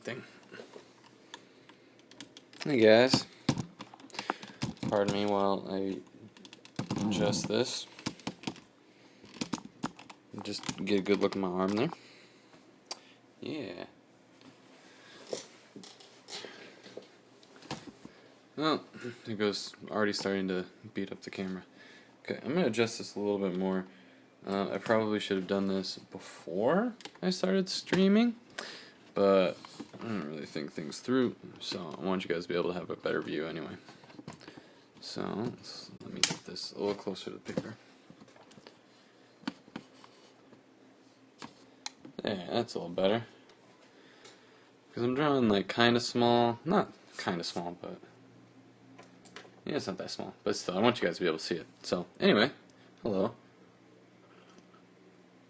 something. Hey guys, pardon me while I adjust this. Just get a good look at my arm there. Yeah. Oh, it goes already starting to beat up the camera. Okay, I'm going to adjust this a little bit more. I probably should have done this before I started streaming, but I don't really think things through, so I want you guys to be able to have a better view anyway. So, let me get this a little closer to the picture. There, that's a little better. Because I'm drawing like kind of small, not kind of small, but yeah, it's not that small, but still, I want you guys to be able to see it. So, anyway, hello.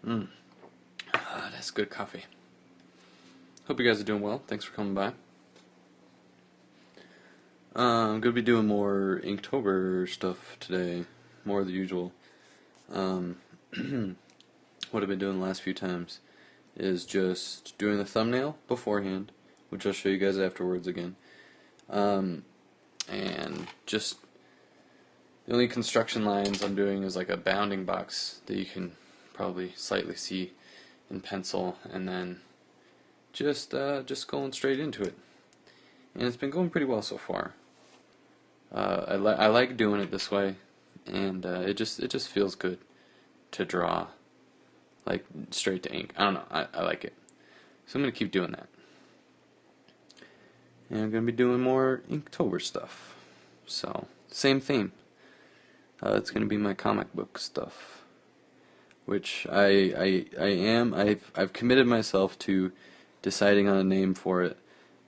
That's good coffee. Hope you guys are doing well. Thanks for coming by. I'm going to be doing more Inktober stuff today, more of the usual. What I've been doing the last few times is just doing the thumbnail beforehand, which I'll show you guys afterwards again. And just the only construction lines I'm doing is like a bounding box that you can probably slightly see in pencil, and then just going straight into it. And it's been going pretty well so far. I like doing it this way, and it just feels good to draw like straight to ink. I don't know, I like it. So I'm gonna keep doing that. And I'm gonna be doing more Inktober stuff. So same theme. It's gonna be my comic book stuff, which I've committed myself to deciding on a name for it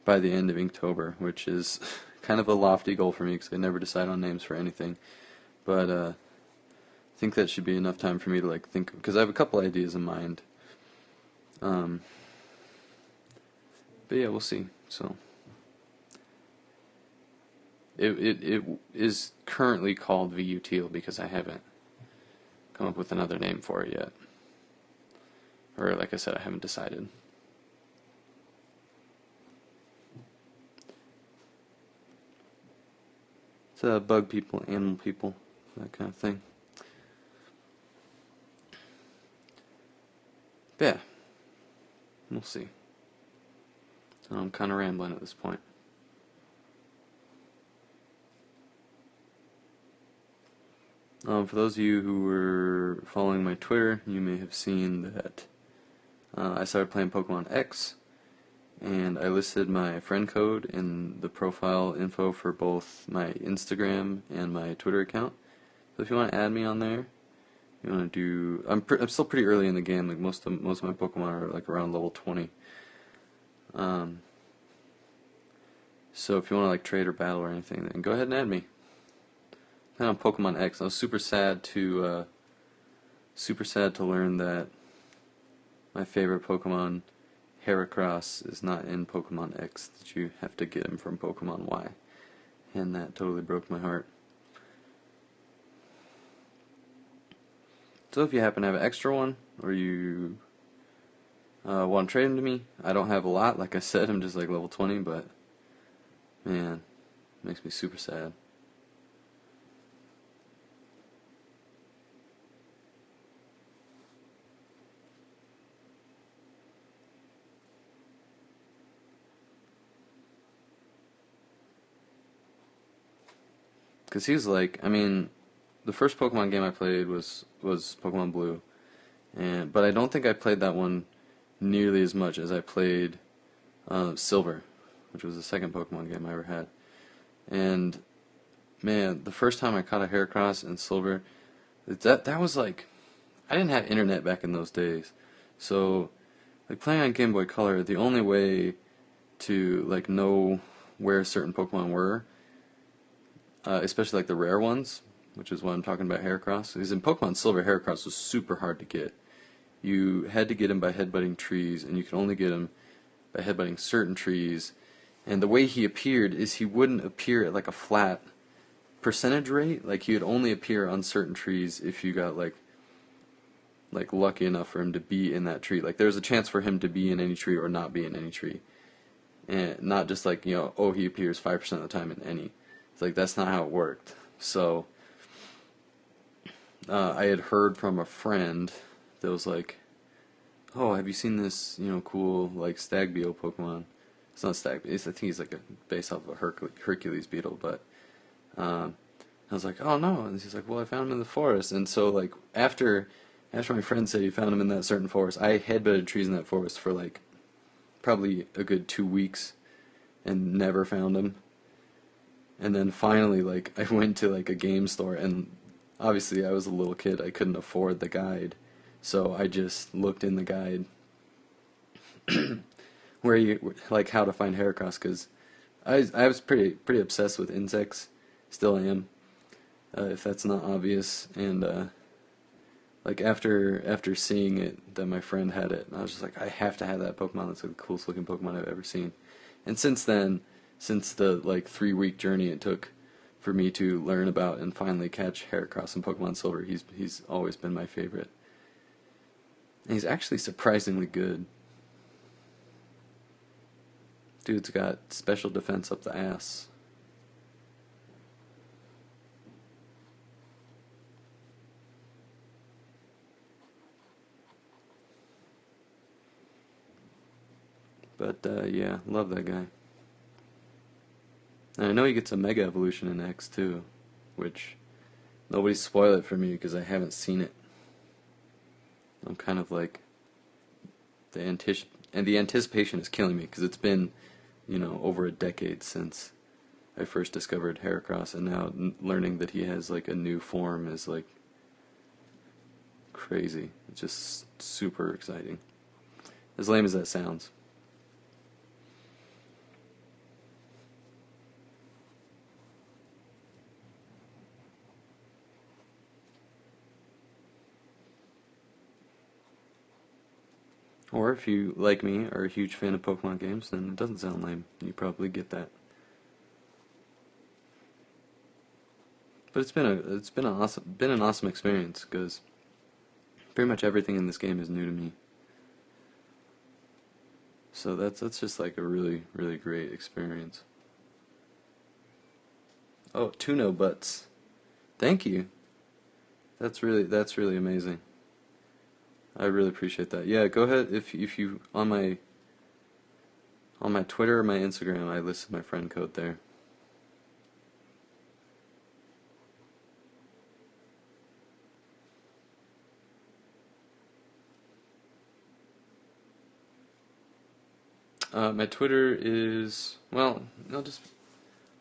by the end of Inktober, which is kind of a lofty goal for me because I never decide on names for anything. But I think that should be enough time for me to like think, because I have a couple ideas in mind. But yeah, we'll see. So it is currently called VU because I haven't come up with another name for it yet. Or like I said, I haven't decided. It's bug people, animal people, that kind of thing. But yeah, we'll see. So I'm kind of rambling at this point. For those of you who were following my Twitter, you may have seen that I started playing Pokemon X, and I listed my friend code in the profile info for both my Instagram and my Twitter account. So if you want to add me on there, you want to do. I'm still pretty early in the game. Like most of my Pokemon are like around level 20. So if you want to like trade or battle or anything, then go ahead and add me. And on Pokemon X, I was super sad to learn that my favorite Pokemon, Heracross, is not in Pokemon X. That you have to get him from Pokemon Y, and that totally broke my heart. So if you happen to have an extra one, or you want to trade him to me, I don't have a lot. Like I said, I'm just like level 20, but man, it makes me super sad. Because he's like, I mean, the first Pokemon game I played was Pokemon Blue, but I don't think I played that one nearly as much as I played Silver, which was the second Pokemon game I ever had. And man, the first time I caught a Heracross in Silver, that was like, I didn't have internet back in those days, so like playing on Game Boy Color, the only way to like know where certain Pokemon were, especially like the rare ones, which is what I'm talking about, Heracross. Because in Pokemon Silver, Heracross was super hard to get. You had to get him by headbutting trees, and you could only get him by headbutting certain trees. And the way he appeared is he wouldn't appear at like a flat percentage rate. Like he would only appear on certain trees if you got like lucky enough for him to be in that tree. Like there's a chance for him to be in any tree or not be in any tree. and not just like, oh, he appears 5% of the time in any. It's like that's not how it worked. So I had heard from a friend that was like, oh, have you seen this, cool like stag beetle Pokemon? It's not stag beetle. I think he's like based off of a Hercules beetle, but I was like, oh no, and he's like, well, I found him in the forest, and so like after my friend said he found him in that certain forest, I headbutted trees in that forest for like probably a good 2 weeks and never found him. And then finally, like, I went to like a game store, and obviously I was a little kid, I couldn't afford the guide, so I just looked in the guide where you like how to find Heracross, because I was pretty obsessed with insects, still am, if that's not obvious, and like after seeing it that my friend had it, I was just like, I have to have that Pokemon. That's like the coolest looking Pokemon I've ever seen. And since then, since the like 3 week journey it took for me to learn about and finally catch Heracross in Pokemon Silver, he's always been my favorite. And he's actually surprisingly good. Dude's got special defense up the ass. But yeah, love that guy. And I know he gets a Mega Evolution in X too, which nobody spoil it for me because I haven't seen it. I'm kind of like the anticipation is killing me because it's been, over a decade since I first discovered Heracross, and now learning that he has like a new form is like crazy. It's just super exciting. As lame as that sounds. Or if you, like me, are a huge fan of Pokemon games, then it doesn't sound lame. You probably get that. But it's been an awesome experience because pretty much everything in this game is new to me. So that's just like a really really great experience. Oh, Tuno Butts. Thank you. That's really amazing. I really appreciate that. Yeah, go ahead if you on my Twitter or my Instagram, I listed my friend code there. My Twitter is, well,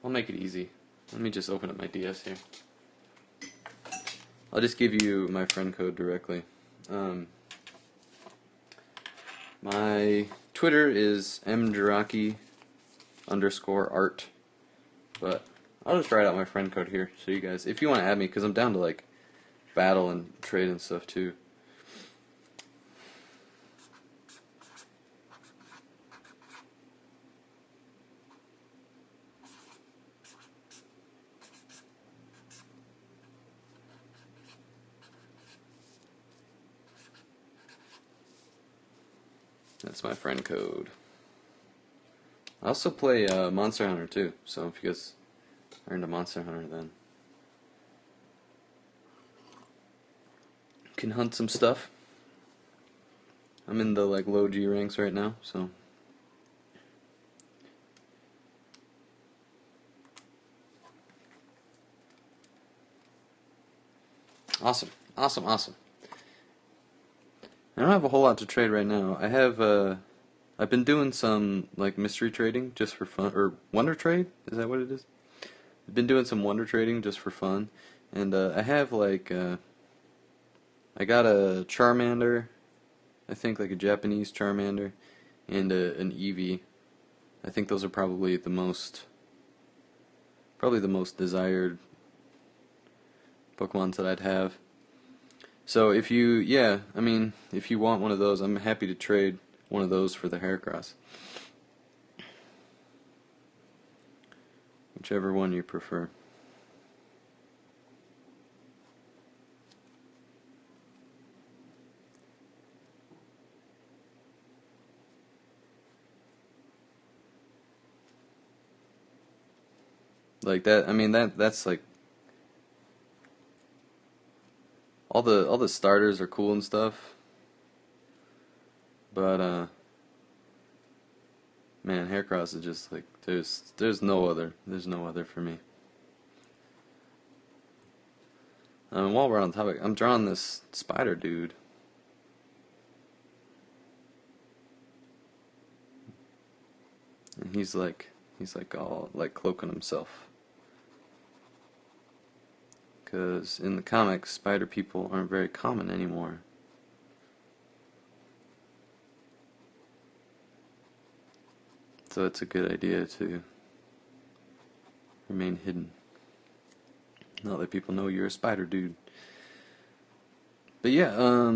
I'll make it easy. Let me just open up my DS here. I'll just give you my friend code directly. My Twitter is mjaraki_art, but I'll just write out my friend code here so you guys, if you want to add me, because I'm down to like battle and trade and stuff too. That's my friend code. I also play Monster Hunter too, so if you guys are into Monster Hunter, then you can hunt some stuff. I'm in the like low G ranks right now, so awesome, awesome, awesome. I don't have a whole lot to trade right now. I've been doing some like mystery trading just for fun, or wonder trade. Is that what it is? I've been doing some wonder trading just for fun, and I have like I got a Charmander, I think like a Japanese Charmander, and an Eevee. I think those are probably the most desired Pokemons that I'd have. So if if you want one of those, I'm happy to trade one of those for the Heracross. Whichever one you prefer. Like that. I mean that's like all the starters are cool and stuff, but man, Heracross is just like there's no other for me. While we're on the topic, I'm drawing this spider dude. And he's like all like cloaking himself. Because in the comics, spider people aren't very common anymore. So it's a good idea to remain hidden. Not let people know you're a spider dude. But yeah,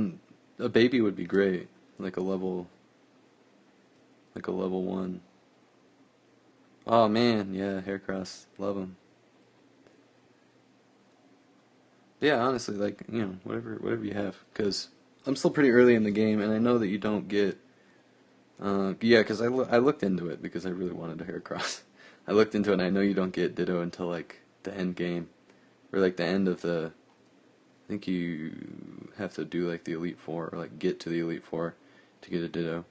a baby would be great. Like a level 1. Oh man, yeah, Heracross, love him. Yeah, honestly, like, whatever you have, because I'm still pretty early in the game, and I know that you don't get, yeah, because I looked into it because I really wanted a Heracross. I looked into it, and I know you don't get Ditto until, like, the end game, or, like, the end of I think you have to do, like, the Elite Four, or, like, get to the Elite Four to get a Ditto,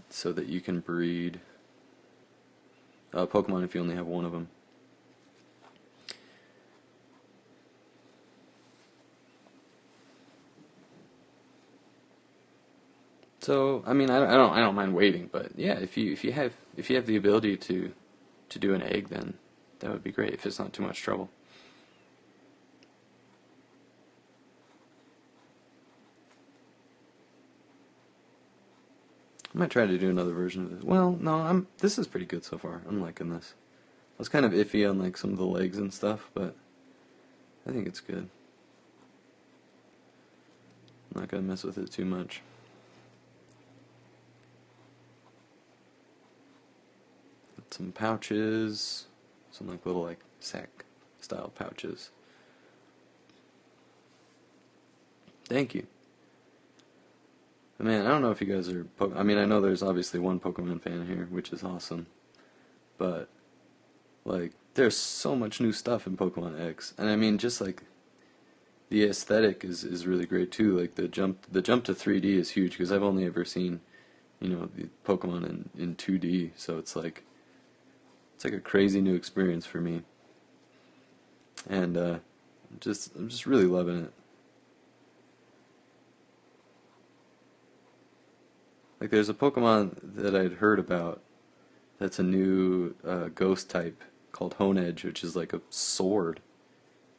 so that you can breed Pokemon if you only have one of them. So, I mean, I don't mind waiting, but yeah, if you have the ability to do an egg, then that would be great if it's not too much trouble. I might try to do another version of this. Well, no, this is pretty good so far. I'm liking this. I was kind of iffy on like some of the legs and stuff, but I think it's good. I'm not gonna mess with it too much. Got some pouches, some like little like sack style pouches. Thank you. Man, I don't know if you guys are. I mean, I know there's obviously one Pokemon fan here, which is awesome. But like, there's so much new stuff in Pokemon X, and I mean, just like the aesthetic is really great too. Like the jump to 3D is huge because I've only ever seen the Pokemon in 2D, so it's like a crazy new experience for me, and I'm just really loving it. Like there's a Pokemon that I'd heard about that's a new ghost type called Honedge, which is like a sword.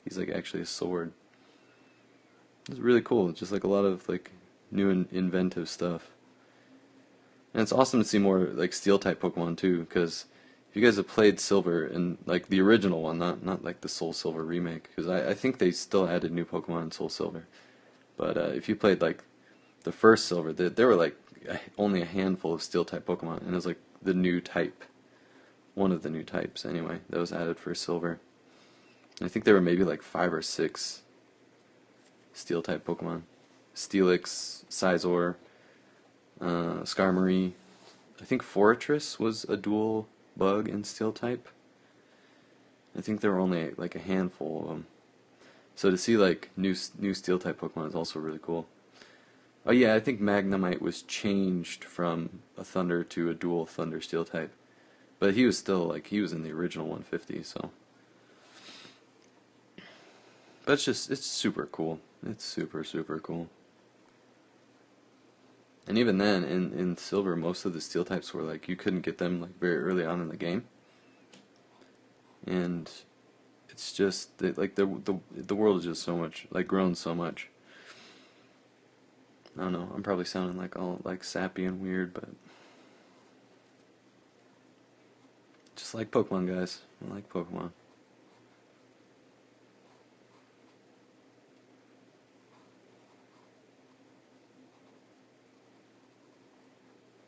He's like actually a sword. It's really cool. It's just like a lot of like new and inventive stuff. And it's awesome to see more like steel type Pokemon too, because if you guys have played Silver and like the original one, not like the Soul Silver remake, because I think they still added new Pokemon in Soul Silver. But if you played like the first Silver, there were like only a handful of steel type Pokemon, and it was like the new type, one of the new types anyway, that was added for Silver. I think there were maybe like 5 or 6 steel type Pokemon. Steelix, Scizor, Skarmory. I think Forretress was a dual bug in steel type. I think there were only like a handful of them. So to see like new steel type Pokemon is also really cool. Oh yeah, I think Magnemite was changed from a Thunder to a dual Thunder steel type. But he was still like he was in the original 150, so but it's super cool. It's super cool. And even then, in Silver, most of the steel types were like you couldn't get them like very early on in the game, and it's just that, like the world is just so much like grown so much. I don't know. I'm probably sounding like all like sappy and weird, but just like Pokemon, guys. I like Pokemon.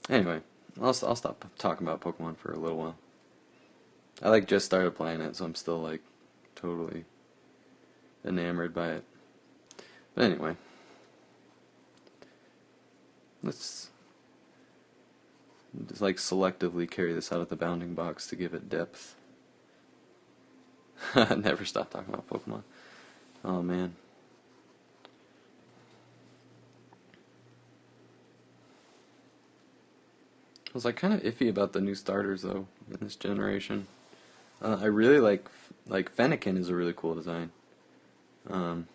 Anyway, I'll stop talking about Pokemon for a little while. I like just started playing it, so I'm still like totally enamored by it. But anyway, let's just like selectively carry this out of the bounding box to give it depth. Never stop talking about Pokemon. Oh man. I was like kind of iffy about the new starters though in this generation. I really like Fennekin is a really cool design. Um,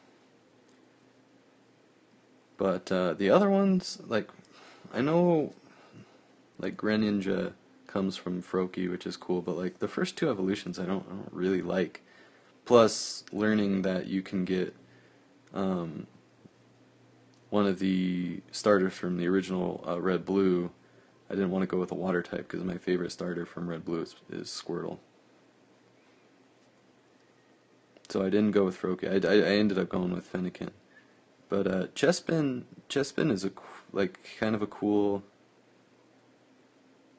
but the other ones, like I know like Greninja comes from Froakie, which is cool, but like the first two evolutions I don't really like. Plus learning that you can get um, one of the starters from the original Red Blue. I didn't want to go with a water type because my favorite starter from Red Blue is Squirtle. So I didn't go with Froakie. I ended up going with Fennekin. But Chespin is like kind of a cool.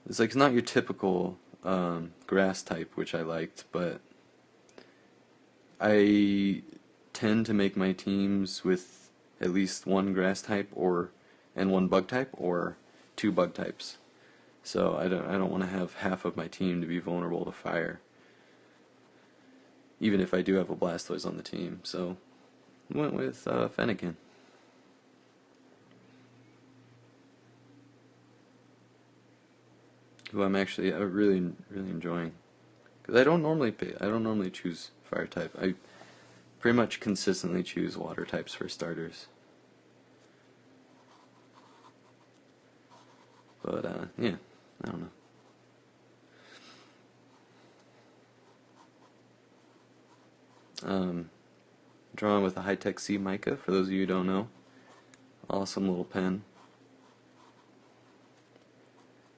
It's like it's not your typical grass type, which I liked, but I tend to make my teams with at least one grass type and one bug type or two bug types. So I don't want to have half of my team to be vulnerable to fire, even if I do have a Blastoise on the team. So I went with Fennekin. Who I'm actually really enjoying, because I don't normally choose fire type. I pretty much consistently choose water types for starters. But yeah, I don't know. Drawing with a high-tech C mica. For those of you who don't know, awesome little pen.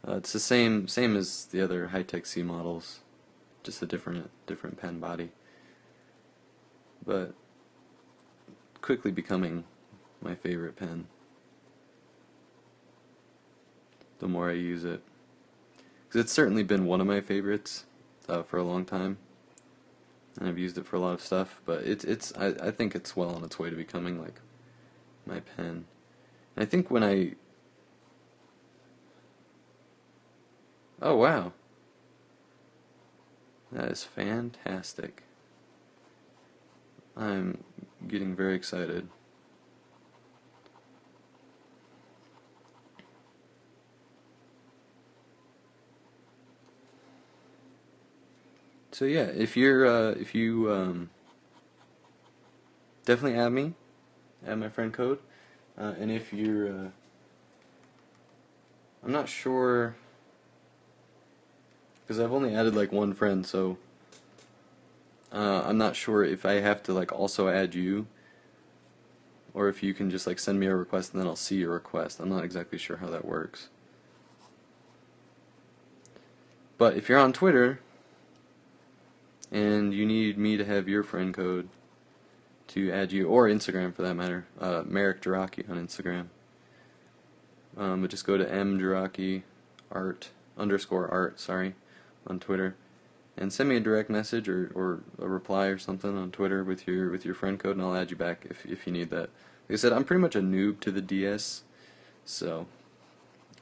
It's the same as the other high-tech C models, just a different pen body. But quickly becoming my favorite pen the more I use it. Because it's certainly been one of my favorites for a long time, and I've used it for a lot of stuff. But I think it's well on its way to becoming like my pen. And I think when I oh wow, that is fantastic. I'm getting very excited. So yeah, if you definitely add me, add my friend code, and if you're I'm not sure because I've only added like one friend, so I'm not sure if I have to like also add you, or if you can just like send me a request and then I'll see your request. I'm not exactly sure how that works. But if you're on Twitter and you need me to have your friend code to add you, or Instagram for that matter, Merrick Jiraki on Instagram. But just go to mjiraki art _art, sorry, on Twitter, and send me a direct message or a reply or something on Twitter with your friend code, and I'll add you back if you need that. Like I said, I'm pretty much a noob to the DS, so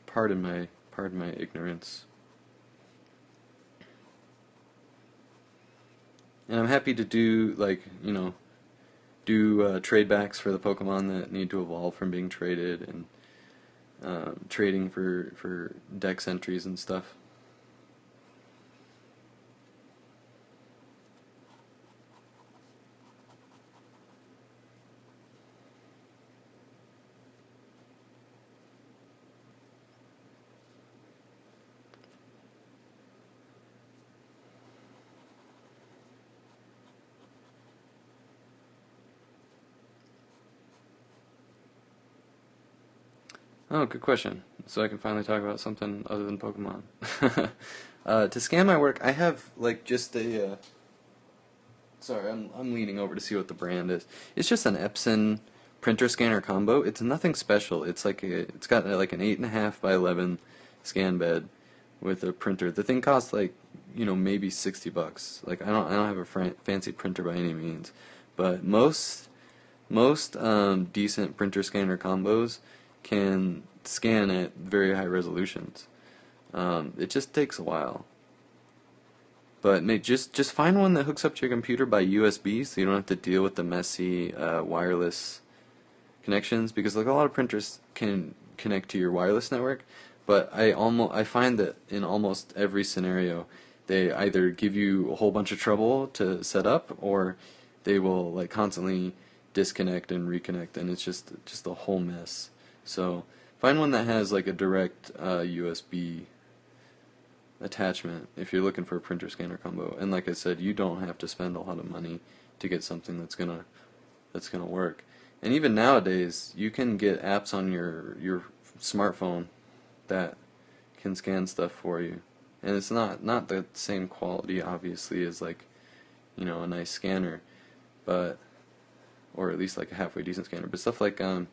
pardon my ignorance. And I'm happy to do trade backs for the Pokemon that need to evolve from being traded, and trading for dex entries and stuff. Oh, good question. So I can finally talk about something other than Pokemon. To scan my work, I have like just a. Sorry, I'm leaning over to see what the brand is. It's just an Epson printer scanner combo. It's nothing special. It's got like an 8.5 by 11 scan bed with a printer. The thing costs like maybe $60. Like I don't have a fancy printer by any means, but most decent printer scanner combos can scan at very high resolutions. It just takes a while. But just find one that hooks up to your computer by USB, so you don't have to deal with the messy wireless connections. Because like a lot of printers can connect to your wireless network, but I find that in almost every scenario, they either give you a whole bunch of trouble to set up, or they will like constantly disconnect and reconnect, and it's just a whole mess. So find one that has like a direct USB attachment if you're looking for a printer scanner combo. And like I said, you don't have to spend a lot of money to get something that's gonna work. And even nowadays, you can get apps on your smartphone that can scan stuff for you. And it's not the same quality, obviously, as like, a nice scanner, but or at least like a halfway decent scanner. But stuff like I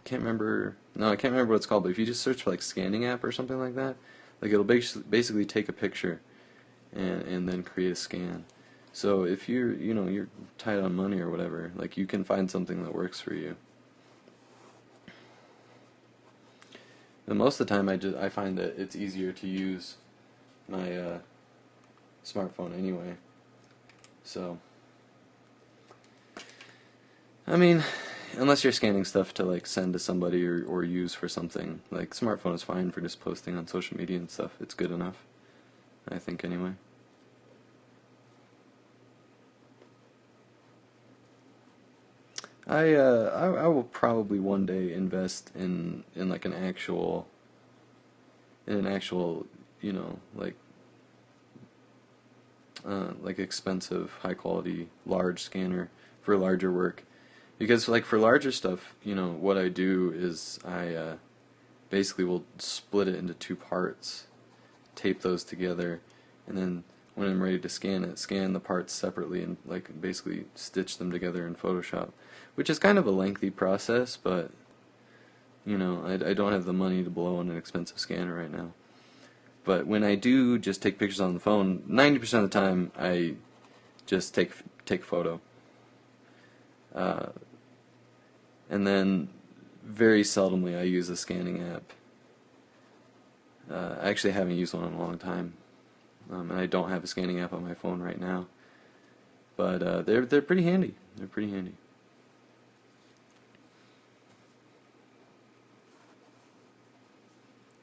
can't remember. No, I can't remember what it's called. But if you just search for like scanning app or something like that, like it'll basically take a picture and then create a scan. So if you're tight on money or whatever, like you can find something that works for you. And most of the time, I find that it's easier to use my smartphone anyway. So, I mean, unless you're scanning stuff to like send to somebody or use for something, like smartphone is fine for just posting on social media and stuff. It's good enough, I think anyway. I will probably one day invest in like an actual like expensive, high quality, large scanner for larger work. Because like for larger stuff, what I do is I basically will split it into two parts, tape those together, and then when I'm ready to scan it, scan the parts separately and like basically stitch them together in Photoshop, which is kind of a lengthy process, but I don't have the money to blow on an expensive scanner right now. But when I do just take pictures on the phone, 90% of the time I just take photo. And then very seldomly I use a scanning app. I actually haven't used one in a long time, and I don't have a scanning app on my phone right now. But they're pretty handy. They're pretty handy.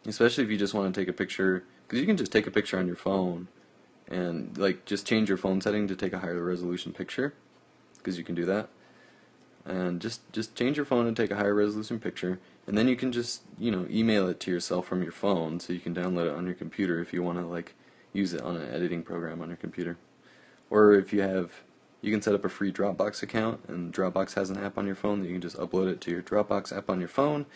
Especially if you just want to take a picture, because you can just take a picture on your phone and like just change your phone setting to take a higher resolution picture, because you can do that. And just change your phone and take a higher resolution picture, and then you can just email it to yourself from your phone, so you can download it on your computer if you want to like use it on an editing program on your computer. Or if you can set up a free Dropbox account, and Dropbox has an app on your phone that you can just upload it to your Dropbox app on your phone,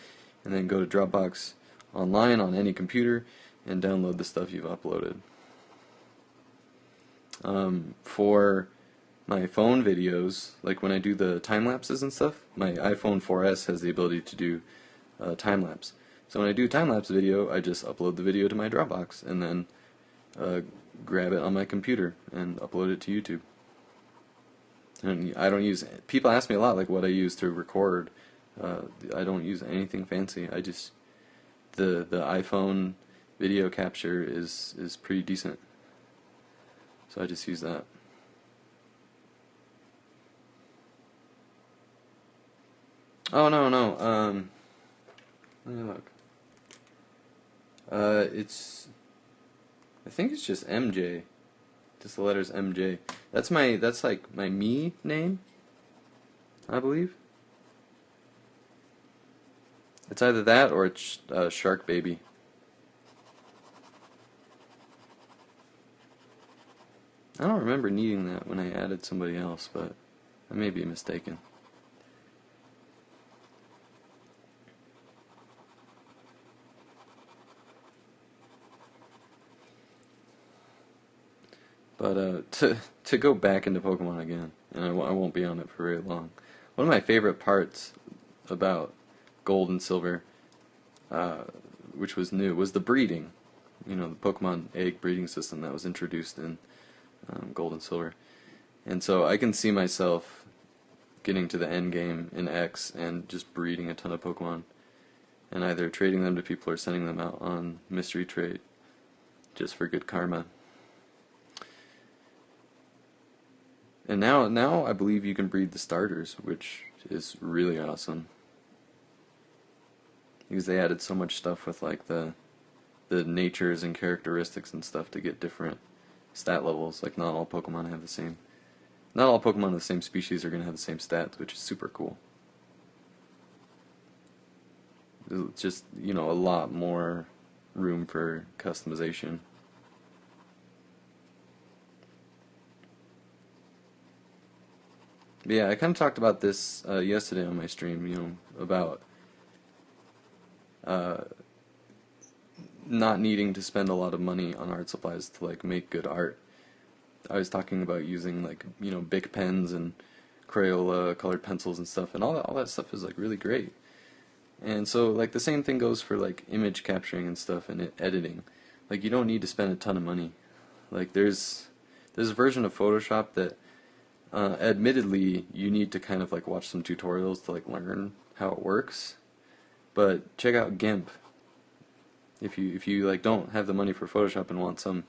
and then go to Dropbox online on any computer and download the stuff you've uploaded. For my phone videos, like when I do the time lapses and stuff, my iPhone 4S has the ability to do time lapse. So when I do a time lapse video, I just upload the video to my Dropbox and then grab it on my computer and upload it to YouTube. And I don't use. People ask me a lot like what I use to record. I don't use anything fancy. I just the iPhone video capture is pretty decent. So I just use that. Oh no. Let me look. I think it's just MJ. Just the letters MJ. That's like my me name, I believe. It's either that or it's Shark Baby. I don't remember needing that when I added somebody else, but I may be mistaken. But to go back into Pokemon again, and I won't be on it for very long. One of my favorite parts about Gold and Silver, which was new, was the breeding. The Pokemon egg breeding system that was introduced in Gold and Silver. And so I can see myself getting to the end game in X and just breeding a ton of Pokemon, and either trading them to people or sending them out on mystery trade, just for good karma. And now I believe you can breed the starters, which is really awesome. Because they added so much stuff with like the natures and characteristics and stuff to get different stat levels. Like not all Pokemon have the same. Not all Pokemon of the same species are going to have the same stats, which is super cool. It's just, you know, a lot more room for customization. But yeah, I kind of talked about this yesterday on my stream, you know, about uh, not needing to spend a lot of money on art supplies to like make good art. I was talking about using like, you know, Bic pens and Crayola colored pencils and stuff, and all that stuff is like really great. And so like the same thing goes for like image capturing and stuff and editing. Like you don't need to spend a ton of money. Like there's a version of Photoshop that admittedly you need to kind of like watch some tutorials to like learn how it works. But check out GIMP. If you like don't have the money for Photoshop and want some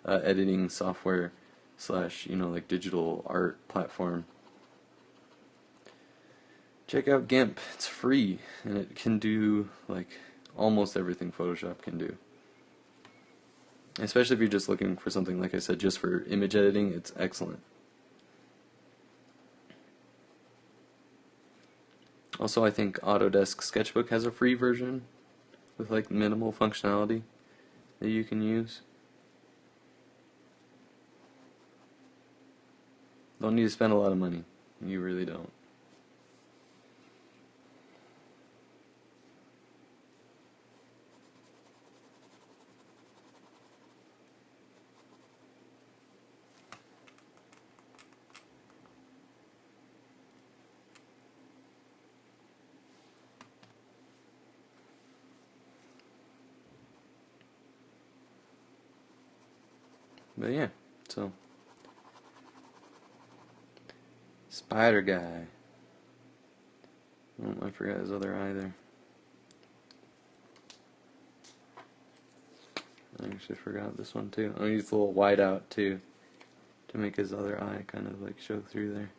editing software slash, you know, like digital art platform, check out GIMP. It's free and it can do like almost everything Photoshop can do. Especially if you're just looking for something, like I said, just for image editing, it's excellent. Also, I think Autodesk Sketchbook has a free version with like minimal functionality that you can use. Don't need to spend a lot of money. You really don't. But yeah, so Spider Guy. Oh, I forgot his other eye there. I actually forgot this one too. Oh, he's a little wide out too, to make his other eye kind of like show through there.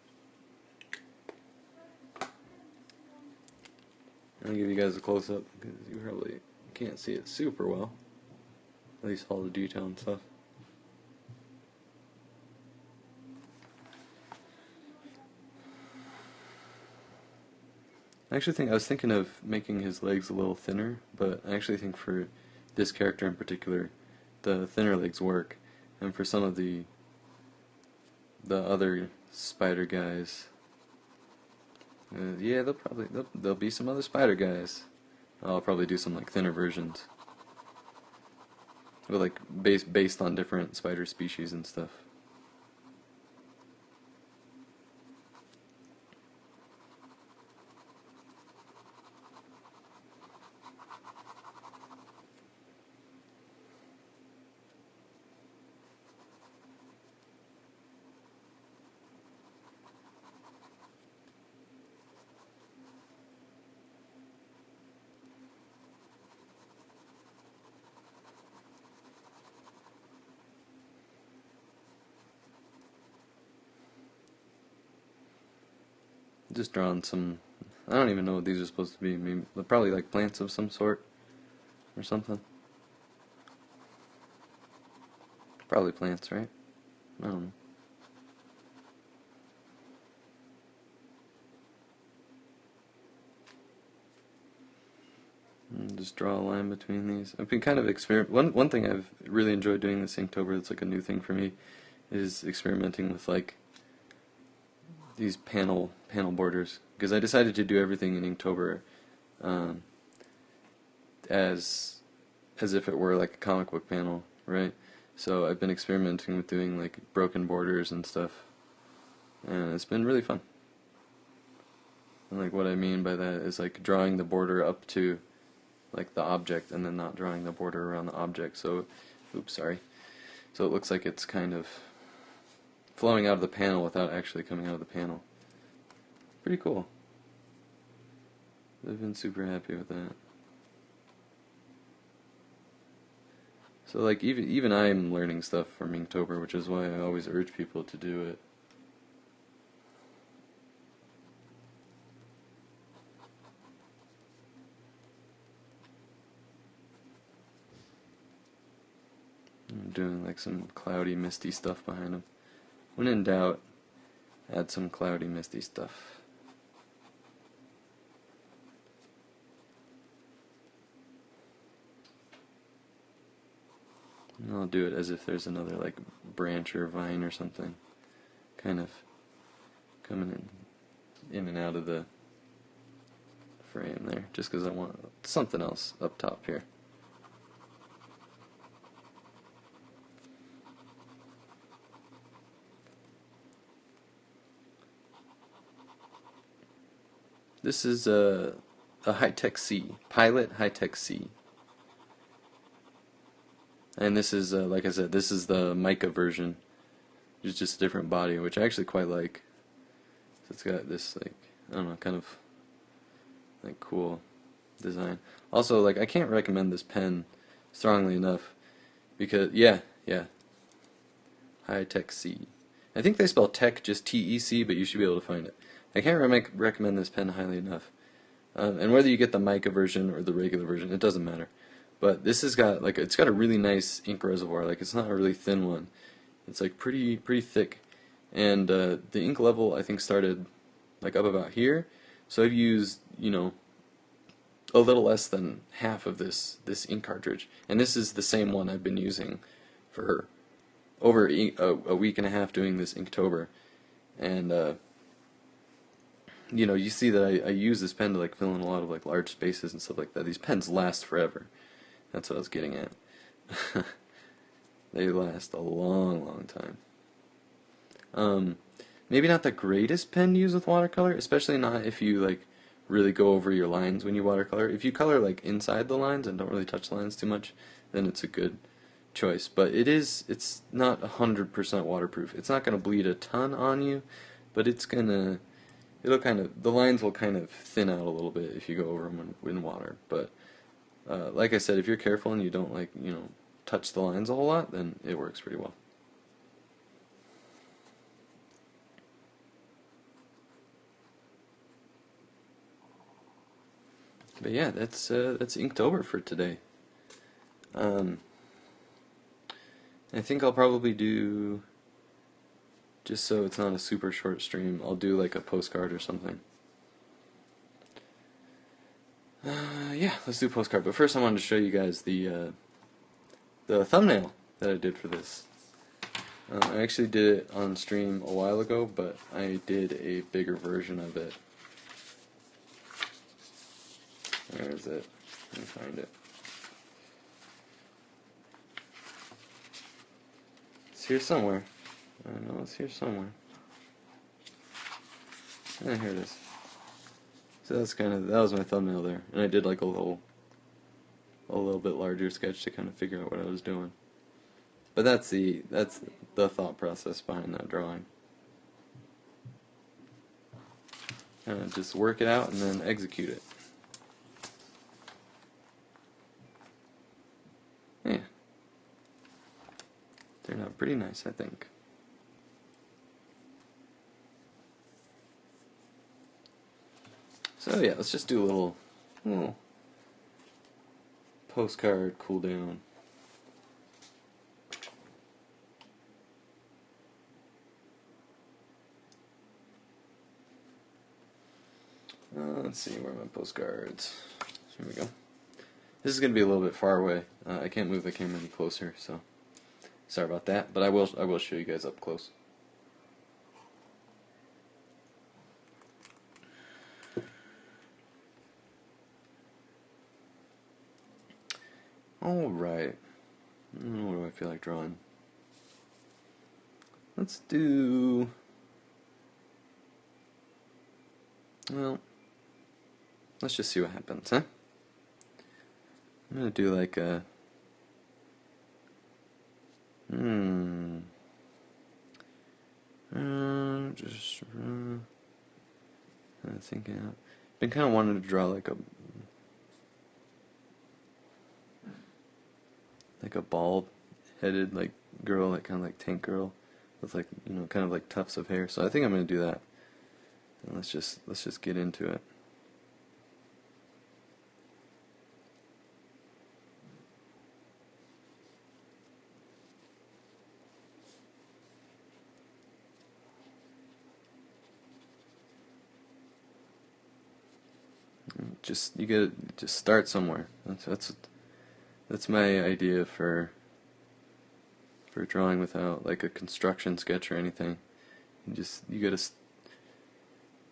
I'll give you guys a close up because you probably can't see it super well. At least all the detail and stuff. I was thinking of making his legs a little thinner, but I actually think for this character in particular, the thinner legs work, and for some of the other spider guys, yeah, there'll be some other spider guys. I'll probably do some like thinner versions, but like based on different spider species and stuff. Just drawing some. I don't even know what these are supposed to be. Maybe probably like plants of some sort or something. Probably plants, right? I don't know. And just draw a line between these. I've been kind of one thing I've really enjoyed doing this Inktober that's like a new thing for me is experimenting with like these panel borders, because I decided to do everything in Inktober um, as if it were like a comic book panel, right? So I've been experimenting with doing like broken borders and stuff, and it's been really fun. And like what I mean by that is like drawing the border up to like the object and then not drawing the border around the object. So, oops, sorry. So it looks like it's kind of flowing out of the panel without actually coming out of the panel. Pretty cool. I've been super happy with that. So like even I'm learning stuff from Inktober, which is why I always urge people to do it. doing like some cloudy, misty stuff behind him. When in doubt, add some cloudy, misty stuff. And I'll do it as if there's another like branch or vine or something kind of coming in and out of the frame there, just because I want something else up top here. This is a high-tech C, Pilot high-tech C. And this is, like I said, this is the mica version. It's just a different body, which I actually quite like. So it's got this, like, I don't know, kind of, like, cool design. Also, like, I can't recommend this pen strongly enough, because, yeah, high-tech C. I think they spell tech just T-E-C, but you should be able to find it. I can't recommend this pen highly enough. And whether you get the mica version or the regular version, it doesn't matter. But this has got like it's got a really nice ink reservoir. Like it's not a really thin one. It's like pretty thick. And the ink level I think started like up about here. So I've used a little less than half of this ink cartridge. And this is the same one I've been using for over a week and a half doing this Inktober. And you see that I use this pen to like fill in a lot of like large spaces and stuff like that. These pens last forever. That's what I was getting at. They last a long time. Maybe not the greatest pen to use with watercolor, especially not if you like really go over your lines when you watercolor. If you color like inside the lines and don't really touch the lines too much, then it's a good choice. But it's not 100% waterproof. It's not gonna bleed a ton on you, but the lines will kind of thin out a little bit if you go over them in water. But like I said, if you're careful and you don't touch the lines a whole lot, then it works pretty well. But yeah, that's Inktober for today. I think I'll probably do, just so it's not a super short stream, I'll do like a postcard or something. Yeah, let's do a postcard. But first I wanted to show you guys the thumbnail that I did for this. I actually did it on stream a while ago, but I did a bigger version of it. Where is it? Let me find it. It's here somewhere. I know it's here somewhere. Yeah, here it is. So that was my thumbnail there, and I did like a little bit larger sketch to kind of figure out what I was doing. But that's the thought process behind that drawing. Kind of just work it out and then execute it. Yeah, turned out pretty nice, I think. So yeah, let's just do a little postcard cool down. Let's see, where are my postcards? Here we go. This is going to be a little bit far away. I can't move the camera any closer, so sorry about that. But I will show you guys up close. Alright. What do I feel like drawing? Let's do... Well, let's just see what happens, huh? I'm gonna do like a... just... I'm thinking... I've been kind of wanting to draw like a bald-headed like girl, like kind of like tank girl, with like kind of like tufts of hair. So I think I'm gonna do that. And let's just get into it. you gotta just start somewhere. That's my idea for drawing without like a construction sketch or anything. You gotta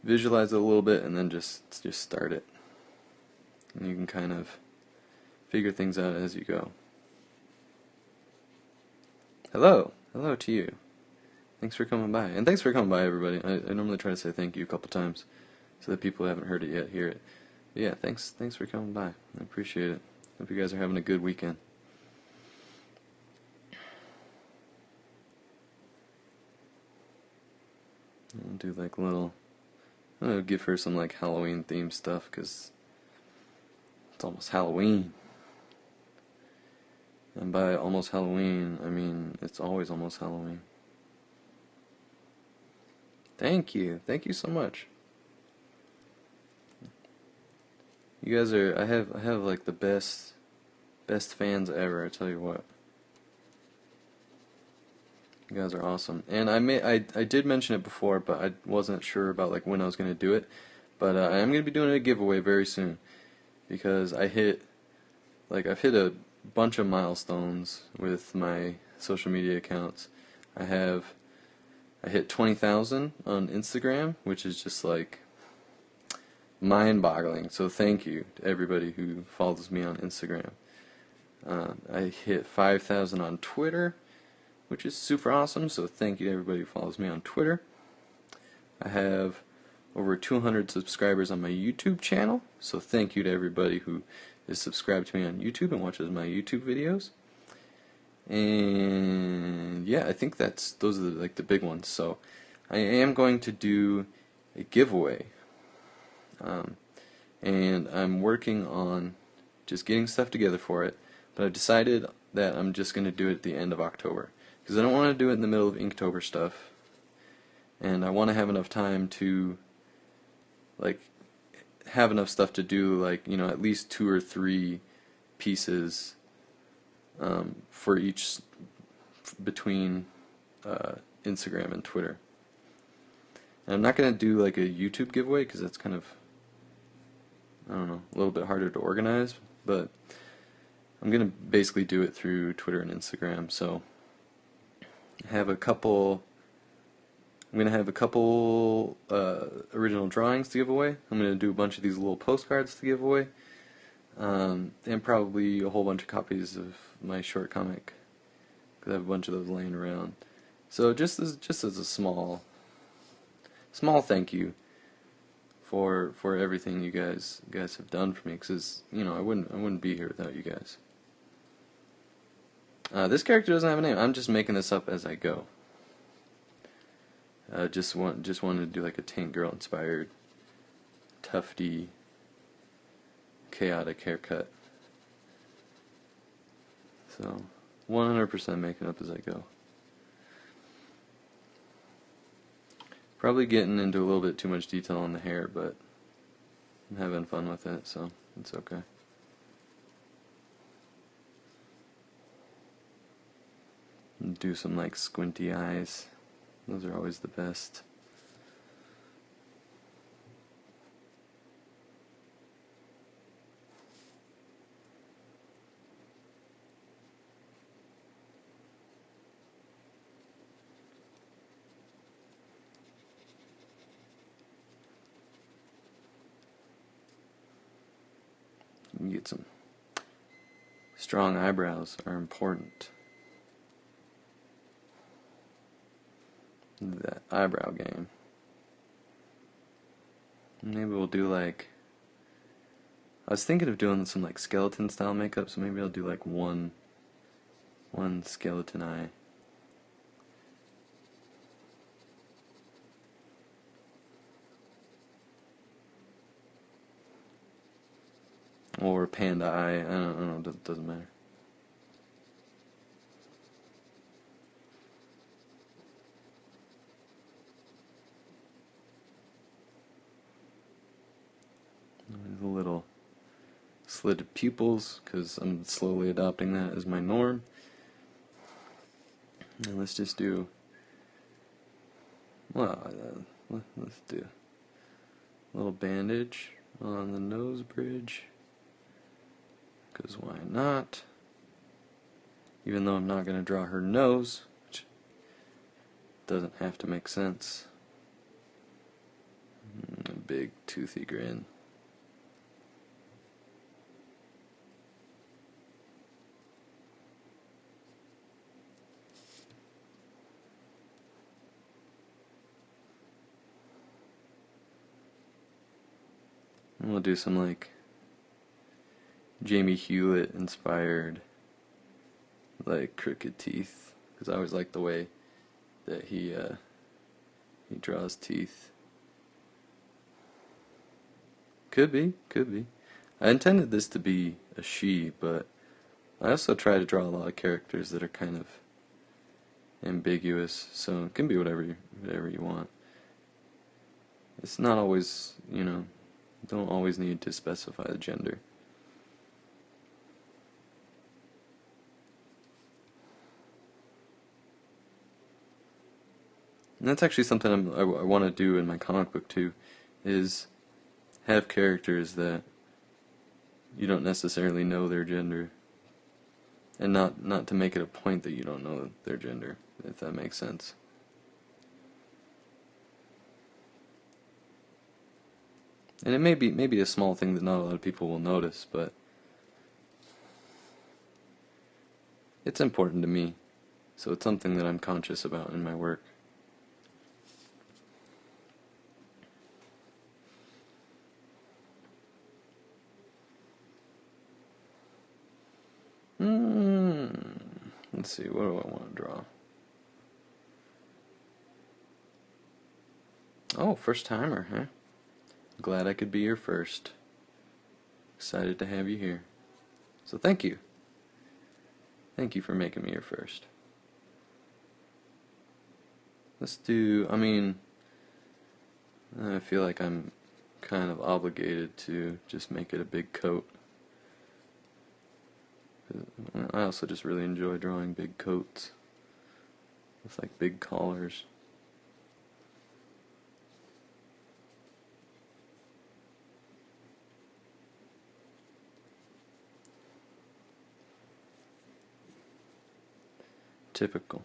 visualize it a little bit and then just start it. And you can kind of figure things out as you go. Hello to you. Thanks for coming by, and thanks for coming by, everybody. I normally try to say thank you a couple times so that people who haven't heard it yet hear it. But yeah, thanks for coming by. I appreciate it. Hope you guys are having a good weekend. I'll do like I'm gonna give her some like Halloween themed stuff because it's almost Halloween. And by almost Halloween, I mean it's always almost Halloween. Thank you so much. You guys are, I have like the best fans ever, I tell you what. You guys are awesome. And I did mention it before, but I wasn't sure about like when I was gonna do it. But I am gonna be doing a giveaway very soon because I've hit a bunch of milestones with my social media accounts. I hit 20,000 on Instagram, which is just like mind-boggling. So thank you to everybody who follows me on Instagram. I hit 5,000 on Twitter, which is super awesome. So thank you to everybody who follows me on Twitter. I have over 200 subscribers on my YouTube channel. So thank you to everybody who is subscribed to me on YouTube and watches my YouTube videos. And yeah, I think those are like the big ones. So I am going to do a giveaway, and I'm working on just getting stuff together for it. But I've decided that I'm just going to do it at the end of October because I don't want to do it in the middle of Inktober stuff, and I want to have enough time to like have enough stuff to do like at least 2 or 3 pieces for each between Instagram and Twitter. And I'm not going to do like a YouTube giveaway because that's kind of, I don't know, a little bit harder to organize, but I'm going to basically do it through Twitter and Instagram. So I have a couple, I'm going to have a couple original drawings to give away. I'm going to do a bunch of these little postcards to give away. And probably a whole bunch of copies of my short comic, because I have a bunch of those laying around. So just as a small thank you for everything you guys have done for me, because I wouldn't be here without you guys. This character doesn't have a name. I'm just making this up as I go. Just wanted to do like a Tank Girl inspired, tufty, chaotic haircut. So 100% making up as I go. Probably getting into a little bit too much detail on the hair, but I'm having fun with it, so it's okay. Do some like squinty eyes. Those are always the best. You get some strong eyebrows are important. That eyebrow game. Maybe we'll do like, I was thinking of doing some like skeleton style makeup, so maybe I'll do like one skeleton eye. Or panda eye, I don't know, it doesn't matter. The little slitted pupils, because I'm slowly adopting that as my norm. And let's just do, well, let's do a little bandage on the nose bridge, because why not? Even though I'm not going to draw her nose, which doesn't have to make sense. A big toothy grin. And we'll do some like Jamie Hewlett inspired like crooked teeth, because I always like the way that he draws teeth. Could be, could be. I intended this to be a she, but I also try to draw a lot of characters that are kind of ambiguous, so it can be whatever you want. It's not always, don't always need to specify the gender. And that's actually something I want to do in my comic book too, is have characters that you don't necessarily know their gender, and not to make it a point that you don't know their gender, if that makes sense. And it may be a small thing that not a lot of people will notice, but it's important to me, so it's something that I'm conscious about in my work. Let's see, what do I want to draw? Oh, first timer, huh? Glad I could be your first. Excited to have you here. So thank you. Thank you for making me your first. Let's do, I feel like I'm kind of obligated to just make it a big coat. I also just really enjoy drawing big coats with like big collars. Typical.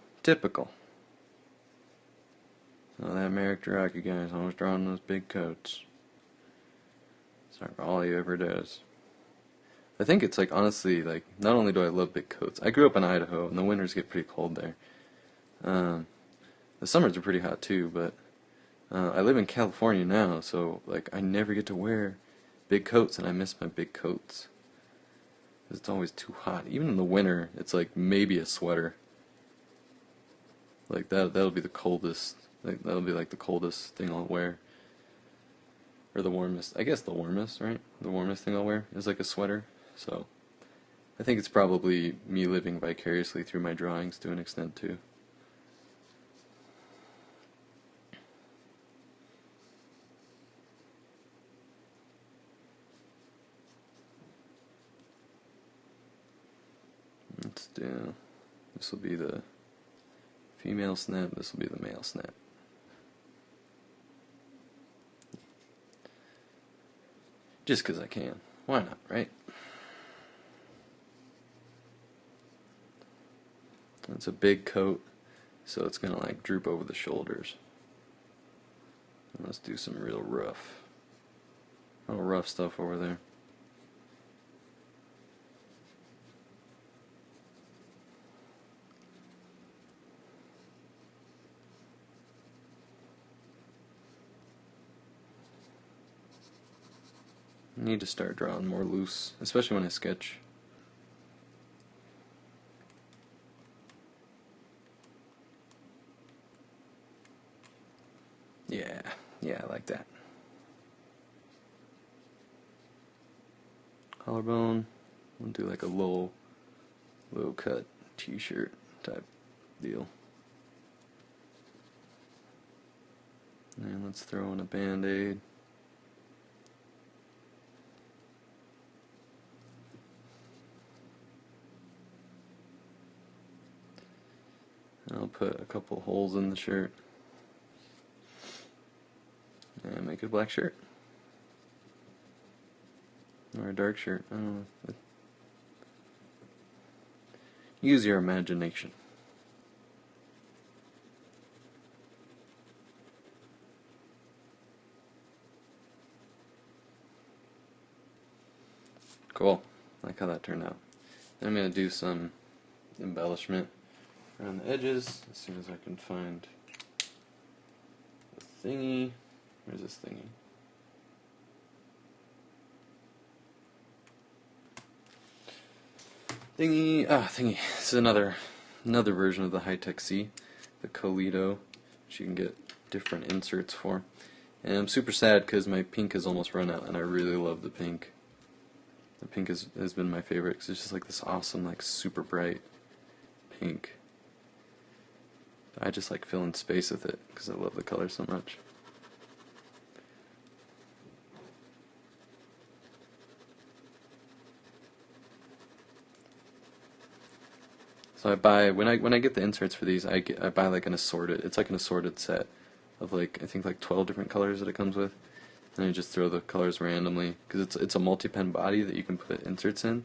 Oh, that Merrick Draghi guy's always drawing those big coats. Sorry for all he ever does. I think it's like, honestly, like, not only do I love big coats, I grew up in Idaho, and the winters get pretty cold there. The summers are pretty hot too, but I live in California now, so like I never get to wear big coats, and I miss my big coats. It's always too hot. Even in the winter, it's like maybe a sweater. Like that'll be the coldest. Like that'll be like the coldest thing I'll wear. Or the warmest. I guess the warmest, right? The warmest thing I'll wear is like a sweater. So I think it's probably me living vicariously through my drawings to an extent too. Let's do. This will be the female snap. This will be the male snap. Just because I can. Why not, right? It's a big coat, so it's going to like droop over the shoulders. And let's do some real rough stuff over there. I need to start drawing more loose, especially when I sketch. Yeah, I like that. Collarbone. We'll do like a low cut t-shirt type deal. And let's throw in a band-aid. I'll put a couple holes in the shirt and make it a black shirt. Or a dark shirt. I don't know. Use your imagination. Cool. I like how that turned out. Then I'm going to do some embellishment around the edges as soon as I can find the thingy. Where's this thingy? Thingy. This is another version of the high-tech C, the Colito, which you can get different inserts for. And I'm super sad because my pink has almost run out, and I really love the pink. The pink has been my favorite because it's just like this awesome, like super bright pink. I just like filling space with it because I love the color so much. So I buy when I get the inserts for these, I buy like an assorted. It's like an assorted set of like I think like 12 different colors that it comes with, and I just throw the colors randomly because it's a multi-pen body that you can put inserts in.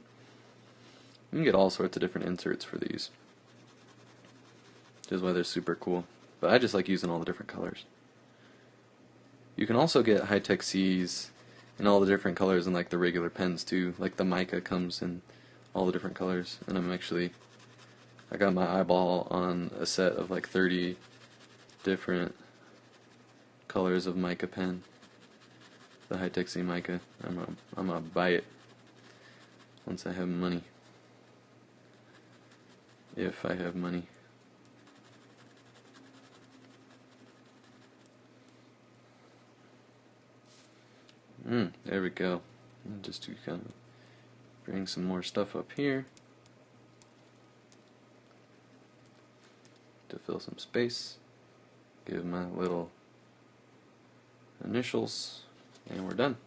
You can get all sorts of different inserts for these, which is why they're super cool. But I just like using all the different colors. You can also get high-tech C's in all the different colors in like the regular pens too. Like the mica comes in all the different colors, and I got my eyeball on a set of like 30 different colors of mica pen. The high-tech C mica. I'm gonna buy it once I have money. If I have money. There we go. Just to kind of bring some more stuff up here to fill some space. Give my little initials, and we're done.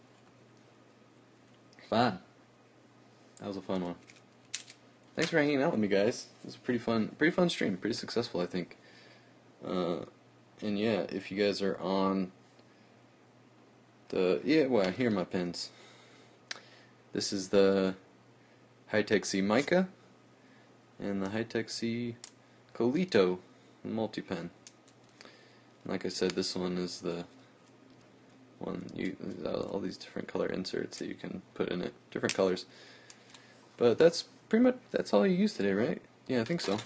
Fun. That was a fun one. Thanks for hanging out with me, guys. It was a pretty fun stream. Pretty successful, I think. And yeah, if you guys are on well, here are my pens. This is the high-tech C mica and the high-tech C Colito multi-pen. Like I said, this one is the one all these different color inserts that you can put in it, different colors. But that's all you use today, right? Yeah, I think so.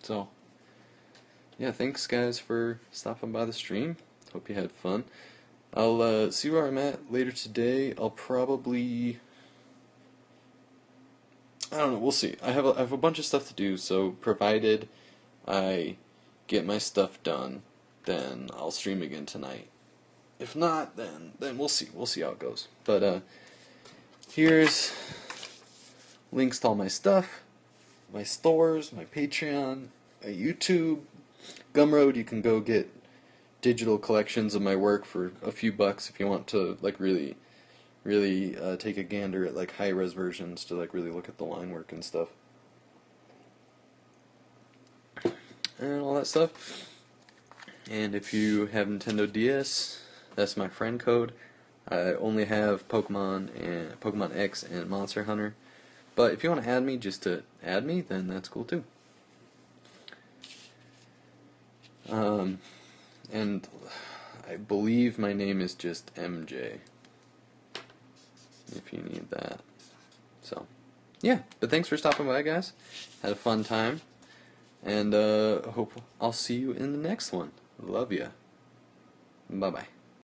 So yeah, thanks guys for stopping by the stream. Hope you had fun. I'll see where I'm at later today. I'll probably, I don't know, we'll see. I have a bunch of stuff to do, so provided I get my stuff done, then I'll stream again tonight. If not, then we'll see. We'll see how it goes. But here's links to all my stuff, my stores, my Patreon, my YouTube, Gumroad. You can go get digital collections of my work for a few bucks if you want to like really take a gander at like high-res versions to like really look at the line work and stuff and all that stuff. And if you have Nintendo DS, that's my friend code. I only have Pokemon X and Monster Hunter, but if you want to add me just to add me, then that's cool too. And I believe my name is just MJ, if you need that. So, yeah, but thanks for stopping by, guys. Had a fun time, and hope I'll see you in the next one. Love ya. Bye-bye.